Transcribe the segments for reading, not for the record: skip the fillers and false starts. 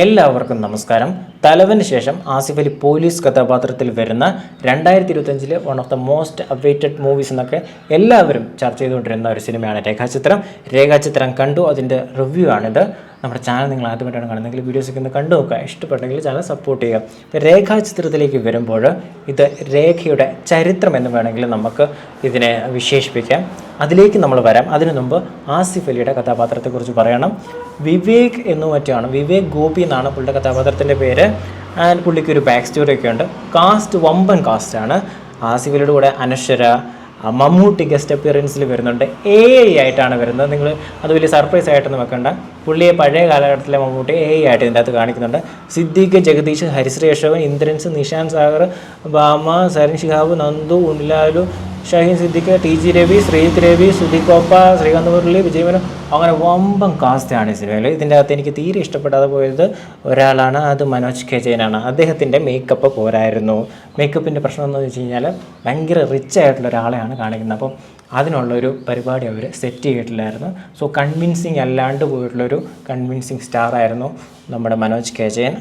എല്ലാവർക്കും നമസ്കാരം. തലവന് ശേഷം ആസിഫ് അലി പോലീസ് കഥാപാത്രത്തിൽ വരുന്ന 2025 one of the most awaited movies എന്നൊക്കെ എല്ലാവരും ചർച്ച ചെയ്തുകൊണ്ടിരുന്ന ഒരു സിനിമയാണ് രേഖാചിത്രം. രേഖാചിത്രം കണ്ടു, അതിൻ്റെ റിവ്യൂ ആണിത്. നമ്മുടെ ചാനൽ നിങ്ങൾ ആദ്യമായിട്ടാണ് കാണുന്നതെങ്കിൽ വീഡിയോസൊക്കെ ഒന്ന് കണ്ടു നോക്കുക, ഇഷ്ടപ്പെട്ടെങ്കിൽ ചാനൽ സപ്പോർട്ട് ചെയ്യുക. ഇപ്പോൾ രേഖാചിത്രത്തിലേക്ക് വരുമ്പോൾ ഇത് രേഖയുടെ ചരിത്രം എന്ന് വേണമെങ്കിൽ നമുക്ക് ഇതിനെ വിശേഷിപ്പിക്കാം. അതിലേക്ക് നമ്മൾ വരാം. അതിനു മുമ്പ് ആസിഫ് അലിയുടെ കഥാപാത്രത്തെക്കുറിച്ച് പറയണം. വിവേക് എന്നു മറ്റാണ്, വിവേക് ഗോപി എന്നാണ് പുള്ളിയുടെ കഥാപാത്രത്തിൻ്റെ പേര്. ആൻഡ് പുള്ളിക്ക് ഒരു ബാക്ക് സ്റ്റോറിയൊക്കെ ഉണ്ട്. കാസ്റ്റ് വമ്പൻ കാസ്റ്റാണ്. ആസിഫ് അലിയുടെ കൂടെ അനശ്വര, മമ്മൂട്ടി ഗസ്റ്റ് അപ്പിയറൻസിൽ വരുന്നുണ്ട്. ആയിട്ടാണ് വരുന്നത്. നിങ്ങൾ അത് വലിയ സർപ്രൈസ് ആയിട്ടൊന്നും വെക്കണ്ട. പുള്ളിയെ പഴയ കാലഘട്ടത്തിലെ മമ്മൂട്ടി ആയിട്ട് ഇതിൻ്റെ അകത്ത് കാണിക്കുന്നുണ്ട്. സിദ്ദീഖ്, ജഗദീഷ്, ഹരിശ്രീ അശോകൻ, ഇന്ദ്രൻസ്, നിഷാന്ത് സാഗർ, ബാമ, സരൺ ഷിഹാബ്, നന്ദു, ഉണ്ണിലാലു, ഷഹീൻ സിദ്ദിഖ്, ടി.ജി. രവി, ശ്രീജിത്ത് രവി, സുധീകോപ്പ, ശ്രീകാന്ത് മുരളി, വിജയമനം, അങ്ങനെ വമ്പൻ കാസ്റ്റാണ് ഈ സിനിമയിൽ. ഇതിൻ്റെ അകത്ത് എനിക്ക് തീരെ ഇഷ്ടപ്പെടാതെ പോയത് ഒരാളാണ്, അത് മനോജ് കെ ജയനാണ്. അദ്ദേഹത്തിൻ്റെ മേക്കപ്പ് പോരായിരുന്നു. മേക്കപ്പിൻ്റെ പ്രശ്നം എന്ന് വെച്ച് കഴിഞ്ഞാൽ ഭയങ്കര റിച്ച് ആയിട്ടുള്ള ഒരാളെയാണ് കാണിക്കുന്നത്. അപ്പം അതിനുള്ളൊരു പരിപാടി അവർ സെറ്റ് ചെയ്തിട്ടില്ലായിരുന്നു. സോ കൺവിൻസിങ് അല്ലാണ്ട് പോയിട്ടുള്ളൊരു കൺവിൻസിങ് സ്റ്റാറായിരുന്നു നമ്മുടെ മനോജ് കെ ജയൻ.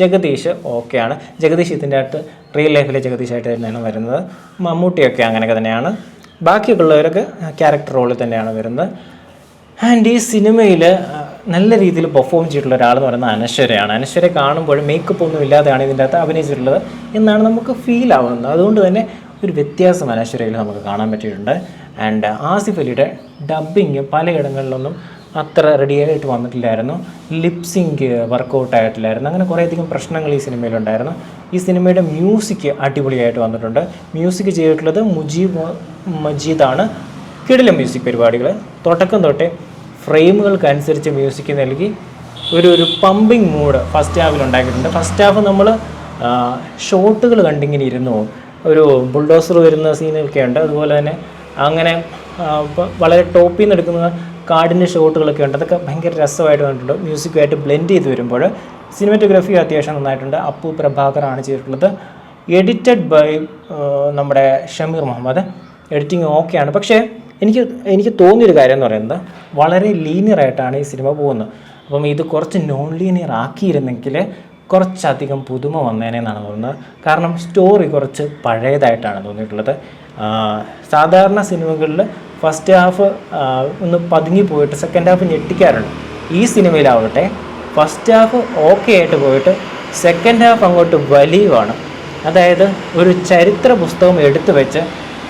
ജഗദീഷ് ഓക്കെയാണ്. ജഗദീഷ് ഇതിൻ്റെ അകത്ത് റിയൽ ലൈഫിലെ ജഗദീഷായിട്ട് തന്നെയാണ് വരുന്നത്. മമ്മൂട്ടിയൊക്കെ അങ്ങനെയൊക്കെ തന്നെയാണ്. ബാക്കിയൊക്കെ ഉള്ളവരൊക്കെ ക്യാരക്ടർ റോളിൽ തന്നെയാണ് വരുന്നത്. ആൻഡ് ഈ സിനിമയിൽ നല്ല രീതിയിൽ പെർഫോം ചെയ്തിട്ടുള്ള ഒരാളെന്ന് പറയുന്നത് അനശ്വരയാണ്. അനശ്വരെ കാണുമ്പോൾ മേക്കപ്പ് ഒന്നും ഇല്ലാതെയാണ് ഇതിൻ്റെ അകത്ത് അഭിനയിച്ചിട്ടുള്ളത് എന്നാണ് നമുക്ക് ഫീൽ ആവുന്നത്. അതുകൊണ്ട് തന്നെ ഒരു വ്യത്യാസം അനശ്വരയിൽ നമുക്ക് കാണാൻ പറ്റിയിട്ടുണ്ട്. ആൻഡ് ആസിഫ് അലിയുടെ ഡബ്ബിങ് പലയിടങ്ങളിലൊന്നും അത്ര റെഡിയായിട്ട് വന്നിട്ടില്ലായിരുന്നു. ലിപ്സിങ്ക് വർക്കൗട്ടായിട്ടില്ലായിരുന്നു. അങ്ങനെ കുറേയധികം പ്രശ്നങ്ങൾ ഈ സിനിമയിലുണ്ടായിരുന്നു. ഈ സിനിമയുടെ മ്യൂസിക് അടിപൊളിയായിട്ട് വന്നിട്ടുണ്ട്. മ്യൂസിക് ചെയ്തിട്ടുള്ളത് മജീദാണ്. കിടിലം മ്യൂസിക് പരിപാടികൾ തുടക്കം തൊട്ടേ ഫ്രെയിമുകൾക്കനുസരിച്ച് മ്യൂസിക് നൽകി ഒരു പമ്പിങ് മൂഡ് ഫസ്റ്റ് ഹാഫിൽ ഉണ്ടാക്കിയിട്ടുണ്ട്. ഫസ്റ്റ് ഹാഫ് നമ്മൾ ഷോട്ടുകൾ കണ്ടിങ്ങനെ ഇരുന്നു പോകും. ഒരു ബുൾഡോസർ വരുന്ന സീനൊക്കെ ഉണ്ട്. അതുപോലെ തന്നെ അങ്ങനെ വളരെ ടോപ്പിൽ നിന്ന് എടുക്കുന്ന കാടിൻ്റെ ഷോട്ടുകളൊക്കെ ഉണ്ട്. അതൊക്കെ ഭയങ്കര രസമായിട്ട് വന്നിട്ടുണ്ട്. മ്യൂസിക്കുമായിട്ട് ബ്ലെൻഡ് ചെയ്ത് വരുമ്പോൾ സിനിമാറ്റോഗ്രാഫി അത്യാവശ്യം നന്നായിട്ടുണ്ട്. അപ്പു പ്രഭാകറാണ് ചെയ്തിട്ടുള്ളത്. എഡിറ്റഡ് ബൈ നമ്മുടെ ഷമീർ മുഹമ്മദ്. എഡിറ്റിംഗ് ഓക്കെയാണ്. പക്ഷേ എനിക്ക് തോന്നിയൊരു കാര്യം എന്ന് പറയുന്നത് വളരെ ലീനിയറായിട്ടാണ് ഈ സിനിമ പോകുന്നത്. അപ്പം ഇത് കുറച്ച് നോൺ ലീനിയർ ആക്കിയിരുന്നെങ്കിൽ കുറച്ചധികം പുതുമ വന്നേനെന്നാണ് തോന്നുന്നത്. കാരണം സ്റ്റോറി കുറച്ച് പഴയതായിട്ടാണ് തോന്നിയിട്ടുള്ളത്. സാധാരണ സിനിമകളിൽ ഫസ്റ്റ് ഹാഫ് ഒന്ന് പതുങ്ങി പോയിട്ട് സെക്കൻഡ് ഹാഫ് ഞെട്ടിക്കാറുണ്ട്. ഈ സിനിമയിലാവട്ടെ ഫസ്റ്റ് ഹാഫ് ഓക്കെ ആയിട്ട് പോയിട്ട് സെക്കൻഡ് ഹാഫ് അങ്ങോട്ട് വലിയവാണ്. അതായത് ഒരു ചരിത്ര പുസ്തകം എടുത്തു വെച്ച്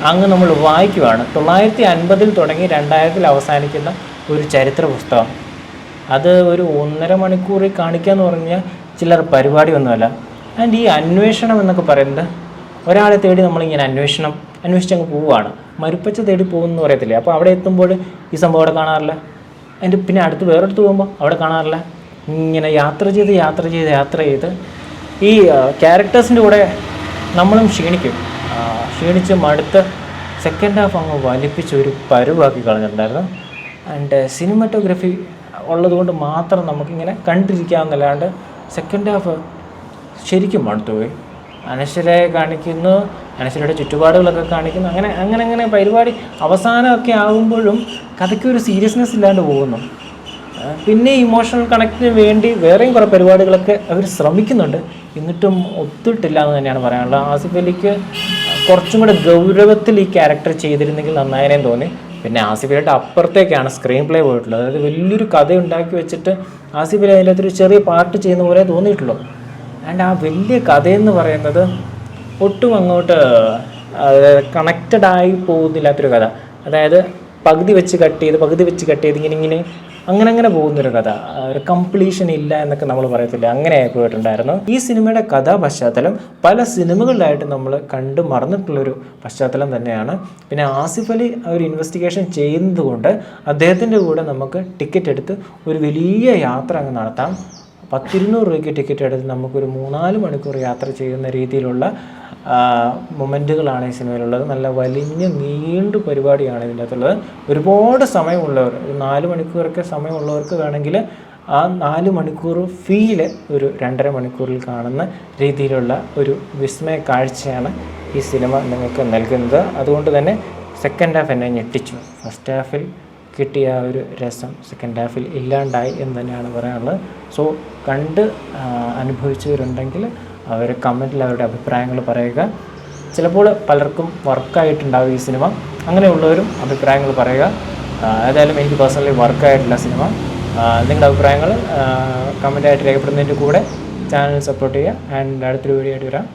അങ്ങ് നമ്മൾ വായിക്കുവാണ്. 1950 തുടങ്ങി 2000 അവസാനിക്കുന്ന ഒരു ചരിത്ര പുസ്തകം. അത് ഒരു 1.5 മണിക്കൂറിൽ കാണിക്കാമെന്ന് പറഞ്ഞാൽ ചിലർ പരിപാടിയൊന്നുമല്ല. ആൻഡ് ഈ അന്വേഷണം എന്നൊക്കെ പറയുന്നത് ഒരാളെ തേടി നമ്മളിങ്ങനെ അന്വേഷിച്ചങ്ങ് പോവുകയാണ്. മരുപ്പച്ച തേടി പോകുമെന്ന് പറയത്തില്ലേ. അപ്പോൾ അവിടെ എത്തുമ്പോൾ ഈ സംഭവം അവിടെ കാണാറില്ല. അതിൻ്റെ പിന്നെ അടുത്ത് വേറെടുത്ത് പോകുമ്പോൾ അവിടെ കാണാറില്ല. ഇങ്ങനെ യാത്ര ചെയ്ത് ഈ ക്യാരക്ടേഴ്സിൻ്റെ കൂടെ നമ്മളും ക്ഷീണിച്ച് മടുത്ത് സെക്കൻഡ് ഹാഫ് അങ്ങ് വലിപ്പിച്ച് ഒരു പരുവാക്കി കളഞ്ഞിട്ടുണ്ടായിരുന്നു. ആൻഡ് സിനിമാറ്റോഗ്രാഫി ഉള്ളതുകൊണ്ട് മാത്രം നമുക്കിങ്ങനെ കണ്ടിരിക്കാമെന്നല്ലാണ്ട് സെക്കൻഡ് ഹാഫ് ശരിക്കും മടുത്തുപോയി. അനശ്വരയെ കാണിക്കുന്നു, അനശ്വരയുടെ ചുറ്റുപാടുകളൊക്കെ കാണിക്കുന്നു. അങ്ങനെ പരിപാടി അവസാനമൊക്കെ ആകുമ്പോഴും കഥയ്ക്ക് ഒരു സീരിയസ്നെസ് ഇല്ലാണ്ട് പോകുന്നു. പിന്നെ ഇമോഷണൽ കണക്റ്റിന് വേണ്ടി വേറെയും കുറേ പരിപാടികളൊക്കെ അവർ ശ്രമിക്കുന്നുണ്ട്. എന്നിട്ടും ഒത്തിട്ടില്ല എന്ന് തന്നെയാണ് പറയാനുള്ളത്. ആസിഫ് അലിക്ക് കുറച്ചും കൂടെ ഗൗരവത്തിൽ ഈ ക്യാരക്ടർ ചെയ്തിരുന്നെങ്കിൽ നന്നായതിനേം തോന്നി. പിന്നെ ആസിഫ് അലിയുടെ അപ്പുറത്തേക്കാണ് സ്ക്രീൻ പ്ലേ പോയിട്ടുള്ളത്. അതായത് വലിയൊരു കഥ ഉണ്ടാക്കി വെച്ചിട്ട് ആസിഫ് അലി അതിനകത്തൊരു ചെറിയ പാട്ട് ചെയ്യുന്ന പോലെ തോന്നിയിട്ടുള്ളൂ. ആൻഡ് ആ വലിയ കഥയെന്ന് പറയുന്നത് ഒട്ടും അങ്ങോട്ട് കണക്റ്റഡായി പോകുന്നില്ലാത്തൊരു കഥ. അതായത് പകുതി വെച്ച് കട്ട് ചെയ്ത് ഇങ്ങനെ അങ്ങനെ പോകുന്നൊരു കഥ. ഒരു കംപ്ലീഷൻ ഇല്ല എന്നൊക്കെ നമ്മൾ പറയത്തില്ല, അങ്ങനെ പോയിട്ടുണ്ടായിരുന്നു. ഈ സിനിമയുടെ കഥാ പശ്ചാത്തലം പല സിനിമകളിലായിട്ട് നമ്മൾ കണ്ടു മറന്നിട്ടുള്ളൊരു പശ്ചാത്തലം തന്നെയാണ്. പിന്നെ ആസിഫ് അലി ഒരു ഇൻവെസ്റ്റിഗേഷൻ ചെയ്യുന്നത് കൊണ്ട് അദ്ദേഹത്തിൻ്റെ കൂടെ നമുക്ക് ടിക്കറ്റ് എടുത്ത് ഒരു വലിയ യാത്ര അങ്ങ് നടത്താം. 100-200 രൂപയ്ക്ക് ടിക്കറ്റ് എടുത്ത് നമുക്കൊരു 3-4 മണിക്കൂർ യാത്ര ചെയ്യുന്ന രീതിയിലുള്ള മൊമെൻറ്റുകളാണ് ഈ സിനിമയിലുള്ളത്. നല്ല നീണ്ടു പരിപാടിയാണ് ഇതിൻ്റെ അകത്തുള്ളത്. ഒരുപാട് സമയമുള്ളവർ, 4 മണിക്കൂറൊക്കെ സമയമുള്ളവർക്ക് വേണമെങ്കിൽ ആ 4 മണിക്കൂർ ഫീല് ഒരു 2.5 മണിക്കൂറിൽ കാണുന്ന രീതിയിലുള്ള ഒരു വിസ്മയ കാഴ്ചയാണ് ഈ സിനിമ നിങ്ങൾക്ക് നൽകുന്നത്. അതുകൊണ്ട് തന്നെ സെക്കൻഡ് ഹാഫ് എന്നെ ഞെട്ടിച്ചു. ഫസ്റ്റ് ഹാഫിൽ കിട്ടിയ ആ ഒരു രസം സെക്കൻഡ് ഹാഫിൽ ഇല്ലാണ്ടായി എന്ന് തന്നെയാണ് പറയാനുള്ളത്. സോ കണ്ട് അനുഭവിച്ചവരുണ്ടെങ്കിൽ അവർ കമൻറ്റിൽ അവരുടെ അഭിപ്രായങ്ങൾ പറയുക. ചിലപ്പോൾ പലർക്കും വർക്കായിട്ടുണ്ടാവും ഈ സിനിമ, അങ്ങനെയുള്ളവരും അഭിപ്രായങ്ങൾ പറയുക. ഏതായാലും എനിക്ക് പേഴ്സണലി വർക്കായിട്ടില്ല സിനിമ. നിങ്ങളുടെ അഭിപ്രായങ്ങൾ കമൻറ്റായിട്ട് രേഖപ്പെടുന്നതിൻ്റെ കൂടെ ചാനൽ സപ്പോർട്ട് ചെയ്യുക. ആൻഡ് അടുത്തൊരു വീഡിയോ ആയിട്ട് വരാം.